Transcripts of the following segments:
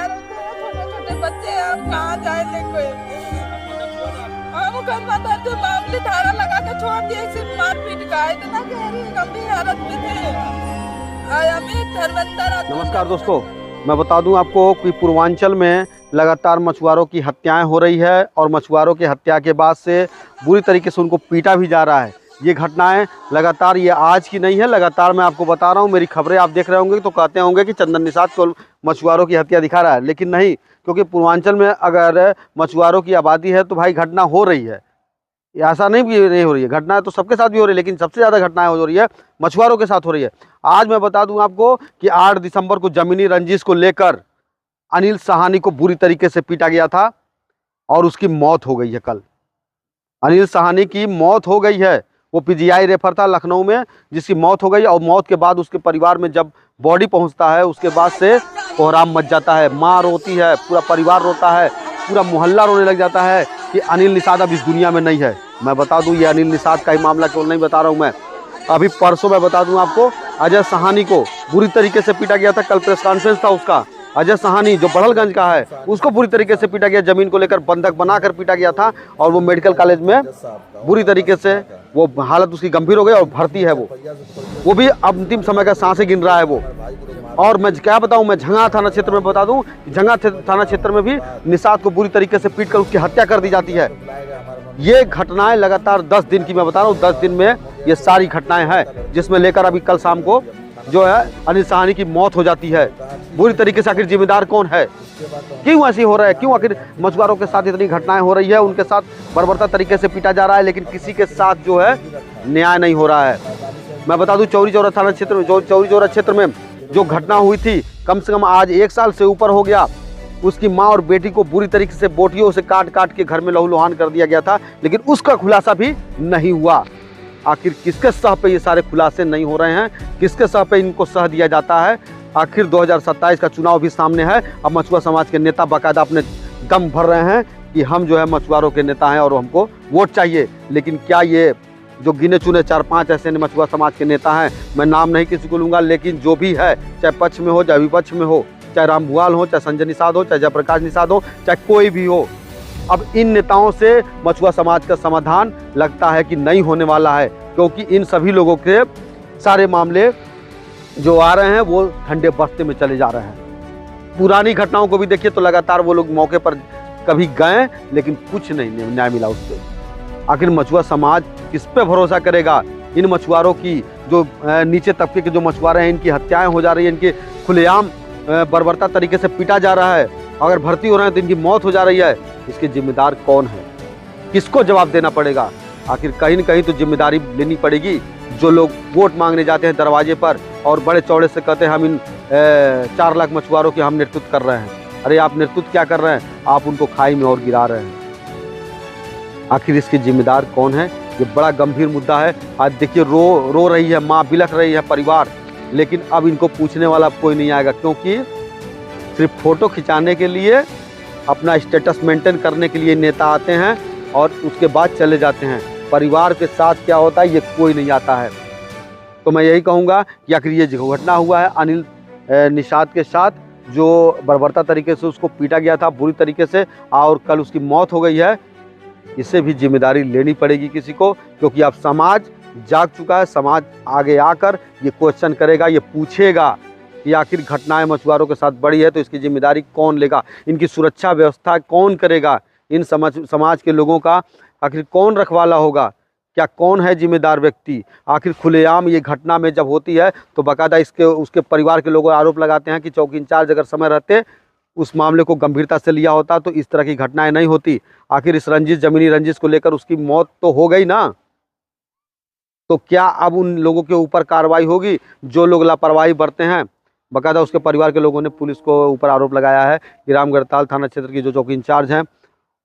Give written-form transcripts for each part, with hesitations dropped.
बेचारे छोटे छोटे बच्चे हैं, हम कहाँ जाए लेके। हम मुकदमा दर्ज मामले धारा लगा के छोड़ दिए, सिर्फ मारपीट का। इतना गंभीर हालत में थे। नमस्कार दोस्तों, मैं बता दूं आपको कि पूर्वांचल में लगातार मछुआरों की हत्याएं हो रही है और मछुआरों की हत्या के बाद से बुरी तरीके से उनको पीटा भी जा रहा है। ये घटनाएं लगातार, ये आज की नहीं है, लगातार मैं आपको बता रहा हूं। मेरी खबरें आप देख रहे होंगे तो कहते होंगे कि चंदन निषाद को मछुआरों की हत्या दिखा रहा है, लेकिन नहीं, क्योंकि पूर्वांचल में अगर मछुआरों की आबादी है तो भाई घटना हो रही है। ऐसा नहीं भी नहीं हो रही है, घटनाएं तो सबके साथ भी हो रही है, लेकिन सबसे ज़्यादा घटनाएं हो रही है मछुआरों के साथ हो रही है। आज मैं बता दूं आपको कि 8 दिसंबर को जमीनी रंजिश को लेकर अनिल साहनी को बुरी तरीके से पीटा गया था और उसकी मौत हो गई है। कल अनिल साहनी की मौत हो गई है। वो पीजीआई रेफर था लखनऊ में, जिसकी मौत हो गई। और मौत के बाद उसके परिवार में जब बॉडी पहुंचता है, उसके बाद से कोहराम मच जाता है। माँ रोती है, पूरा परिवार रोता है, पूरा मोहल्ला रोने लग जाता है कि अनिल निषाद अब इस दुनिया में नहीं है। मैं बता दूं, ये अनिल निषाद का ही मामला केवल नहीं बता रहा हूं मैं। अभी परसों मैं बता दूं आपको, अजय साहनी को बुरी तरीके से पीटा गया था। कल प्रेस कॉन्फ्रेंस था उसका। अजय साहनी जो बड़हलगंज का है, उसको बुरी तरीके से पीटा गया, जमीन को लेकर बंधक बनाकर पीटा गया था। और वो मेडिकल कॉलेज में बुरी तरीके से वो हालत उसकी गंभीर हो गई और भर्ती है। वो भी अंतिम समय का सांसें गिन रहा है वो। और मैं क्या बताऊं, मैं झंगा थाना क्षेत्र में बता दूं, झंगा थाना क्षेत्र में भी निषाद को बुरी तरीके से पीटकर उसकी हत्या कर दी जाती है। ये घटनाएं लगातार 10 दिन की मैं बता रहा हूं, 10 दिन में ये सारी घटनाएं हैं, जिसमें लेकर अभी कल शाम को जो है अनिल साहनी की मौत हो जाती है बुरी तरीके से। आखिर जिम्मेदार कौन है? क्यों ऐसी हो रहा है? क्यों आखिर मछुआरों के साथ इतनी घटनाएं हो रही है? उनके साथ बर्बरता तरीके से पीटा जा रहा है, लेकिन किसी के साथ जो है न्याय नहीं हो रहा है। मैं बता दूं, चौरी चौरा थाना क्षेत्र में, चौरी चौरा क्षेत्र में जो घटना हुई थी, कम से कम आज 1 साल से ऊपर हो गया। उसकी माँ और बेटी को बुरी तरीके से बोटियों से काट काट के घर में लहूलुहान कर दिया गया था, लेकिन उसका खुलासा भी नहीं हुआ। आखिर किसके सह पे ये सारे खुलासे नहीं हो रहे हैं? किसके सह पे इनको सह दिया जाता है? आखिर 2027 का चुनाव भी सामने है। अब मछुआ समाज के नेता बाकायदा अपने दम भर रहे हैं कि हम जो है मछुआरों के नेता हैं और हमको वोट चाहिए। लेकिन क्या ये जो गिने चुने 4-5 ऐसे मछुआ समाज के नेता हैं, मैं नाम नहीं किसी को लूँगा, लेकिन जो भी है, चाहे पक्ष में हो चाहे विपक्ष में हो, चाहे राम भुआल हो, चाहे संजय निषाद हो, चाहे जयप्रकाश निषाद हो, चाहे कोई भी हो, अब इन नेताओं से मछुआ समाज का समाधान लगता है कि नहीं होने वाला है। क्योंकि इन सभी लोगों के सारे मामले जो आ रहे हैं वो ठंडे बस्ते में चले जा रहे हैं। पुरानी घटनाओं को भी देखिए तो लगातार वो लोग मौके पर कभी गए, लेकिन कुछ नहीं न्याय मिला उससे। आखिर मछुआ समाज किस पे भरोसा करेगा? इन मछुआरों की जो नीचे तबके के जो मछुआरे हैं, इनकी हत्याएं हो जा रही हैं, इनके खुलेआम बर्बरता तरीके से पीटा जा रहा है। अगर भर्ती हो रहे हैं तो इनकी मौत हो जा रही है। इसके जिम्मेदार कौन है? किसको जवाब देना पड़ेगा? आखिर कहीं न कहीं तो जिम्मेदारी लेनी पड़ेगी। जो लोग वोट मांगने जाते हैं दरवाजे पर और बड़े चौड़े से कहते हैं हम इन 4 लाख मछुआरों की हम नेतृत्व कर रहे हैं। अरे आप नेतृत्व क्या कर रहे हैं? आप उनको खाई में और गिरा रहे हैं। आखिर इसके जिम्मेदार कौन है? ये बड़ा गंभीर मुद्दा है। आज देखिए रो रही है माँ, बिलख रही है परिवार, लेकिन अब इनको पूछने वाला कोई नहीं आएगा, क्योंकि सिर्फ फोटो खिंचाने के लिए, अपना स्टेटस मेंटेन करने के लिए नेता आते हैं और उसके बाद चले जाते हैं। परिवार के साथ क्या होता है ये कोई नहीं आता है। तो मैं यही कहूँगा कि आखिर ये जो घटना हुआ है अनिल निषाद के साथ, जो बर्बरता तरीके से उसको पीटा गया था बुरी तरीके से, और कल उसकी मौत हो गई है, इसे भी जिम्मेदारी लेनी पड़ेगी किसी को। क्योंकि अब समाज जाग चुका है। समाज आगे आकर ये क्वेश्चन करेगा, ये पूछेगा कि आखिर घटनाएं मछुआरों के साथ बढ़ी है तो इसकी जिम्मेदारी कौन लेगा? इनकी सुरक्षा व्यवस्था कौन करेगा? इन समाज के लोगों का आखिर कौन रखवाला होगा? क्या कौन है जिम्मेदार व्यक्ति? आखिर खुलेआम ये घटना में जब होती है तो बाकायदा उसके परिवार के लोग आरोप लगाते हैं कि चौकी इंचार्ज अगर समय रहते उस मामले को गंभीरता से लिया होता तो इस तरह की घटनाएं नहीं होती। आखिर इस जमीनी रंजिश को लेकर उसकी मौत तो हो गई ना, तो क्या अब उन लोगों के ऊपर कार्रवाई होगी जो लोग लापरवाही बरते हैं? बाकायदा उसके परिवार के लोगों ने पुलिस को ऊपर आरोप लगाया है कि रामगढ़ताल थाना क्षेत्र की जो चौकी इंचार्ज हैं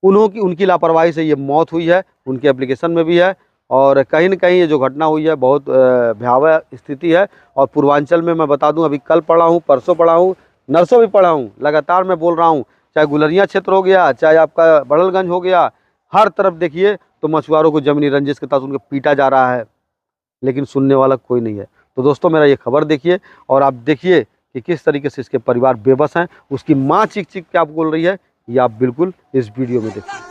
उनकी लापरवाही से ये मौत हुई है। उनके एप्लीकेशन में भी है। और कहीं न कहीं ये जो घटना हुई है बहुत भयावह स्थिति है। और पूर्वांचल में मैं बता दूं, अभी कल पढ़ा हूं, परसों पढ़ा हूं, नरसों भी पढ़ा हूं, लगातार मैं बोल रहा हूं, चाहे गुलरिया क्षेत्र हो गया, चाहे आपका बड़हलगंज हो गया, हर तरफ देखिए तो मछुआरों को जमीनी रंजिश के तहत उनको पीटा जा रहा है, लेकिन सुनने वाला कोई नहीं है। तो दोस्तों मेरा ये खबर देखिए और आप देखिए कि किस तरीके से इसके परिवार बेबस हैं। उसकी माँ चीख चीख के आप बोल रही है, ये आप बिल्कुल इस वीडियो में देखिए।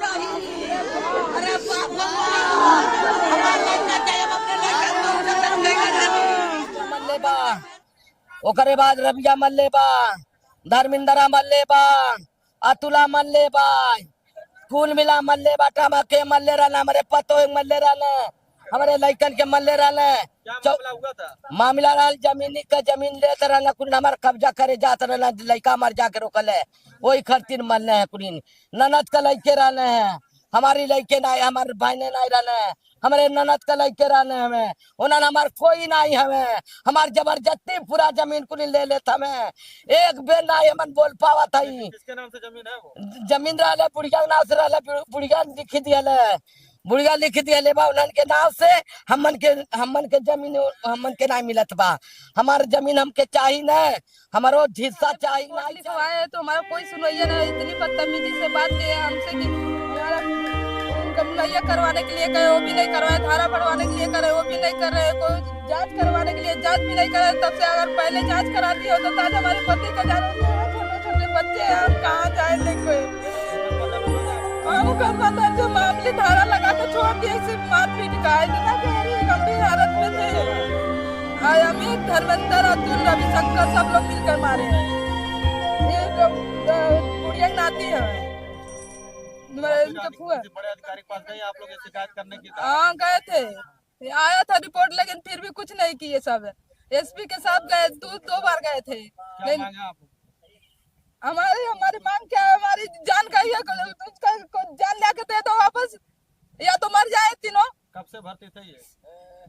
ओकरे बाद रबिया मल्ले बा, धर्मिंदरा मल्ले बा, अतुला मल्ले बा, कुल मिला मल्ले बा, टमके मल्ले रहना, हमारे पतो मल्ले रहना, हमारे लइकन के मल्ले रहना। क्या मामला हुआ था? मामला रहा जमीनी का, जमीन लेते रहना, कुल हमारा कब्जा करे जाते रहना, लइका मर जाके रोकल है, वही खर्चिन मल्ले है। कुल ननद का लइके रहने हैं, हमारी लइके नहीं, हमारे भाई ने नहीं रहने, हमारे ननद का लइके रहने हमें, उन्होंने हमारे कोई नहीं हमें, हमारे जबरदस्ती पूरा जमीन कुल ले लेता हमें, एक बेर नहीं हमन बोल पावा था। किसके नाम से जमीन है वो? जमीन रहा बुढ़िया के नाम से रहा, बुढ़िया लिख दिया, बुढ़िया लिख दिया बा उन्हन के नाम से। हमन के जमीन हमन के नहीं मिलत बा, हमारे जमीन हमके चाहिए न, हमारो हिस्सा चाहिए नहीं। तो आए तो हमारा कोई सुनवाइया नहीं, इतनी बदतमीजी से बात किए हमसे कि हमारा गमलैया करवाने के लिए कहे वो भी नहीं करवाए, धारा बढ़वाने के लिए करे वो भी नहीं कर रहे, कोई जांच करवाने के लिए जांच भी नहीं करे। तब से अगर पहले जांच कराती हो तो ताजा हमारे पति का जान, छोटे छोटे बच्चे हैं, हम कहाँ जाए देखो। जो मामले धारा लगा के छोड़ दिए, सिर्फ मारपीट का, इतना गहरी गंभीर हालत में थे। अमित, धर्मेंद्र, अतुल, रविशंकर सब लोग मिलकर मारे हैं। ये बुढ़िया की नाती है, बड़े अधिकारी के पास गए आप लोग शिकायत करने की? हाँ गए थे, आया था रिपोर्ट, लेकिन फिर भी कुछ नहीं किए। सब एसपी के साथ गए, दो बार गए थे। क्या मांगा आप? हमारी मांग क्या है? हमारी जान का जान लेके दे दो वापस, या तो मर जाए तीनों। कब से भर्ती थे ये?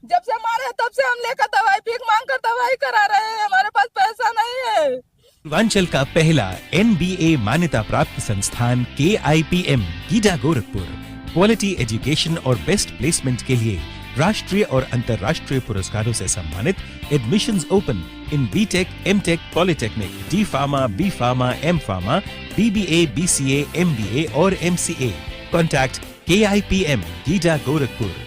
जब से हमारे तब से हम लेकर दवाई भीख मांग कर दवाई करा रहे हैं, हमारे पास पैसा नहीं है। पूर्वांचल का पहला NBA मान्यता प्राप्त संस्थान KIPM GIDA Gorakhpur quality education और बेस्ट प्लेसमेंट के लिए राष्ट्रीय और अंतर्राष्ट्रीय पुरस्कारों से सम्मानित। Admissions open in BTech, MTech, Polytechnic, D Pharma, B Pharma, M Pharma, BBA, BCA, MBA और MCA. Contact KIPM GIDA Gorakhpur.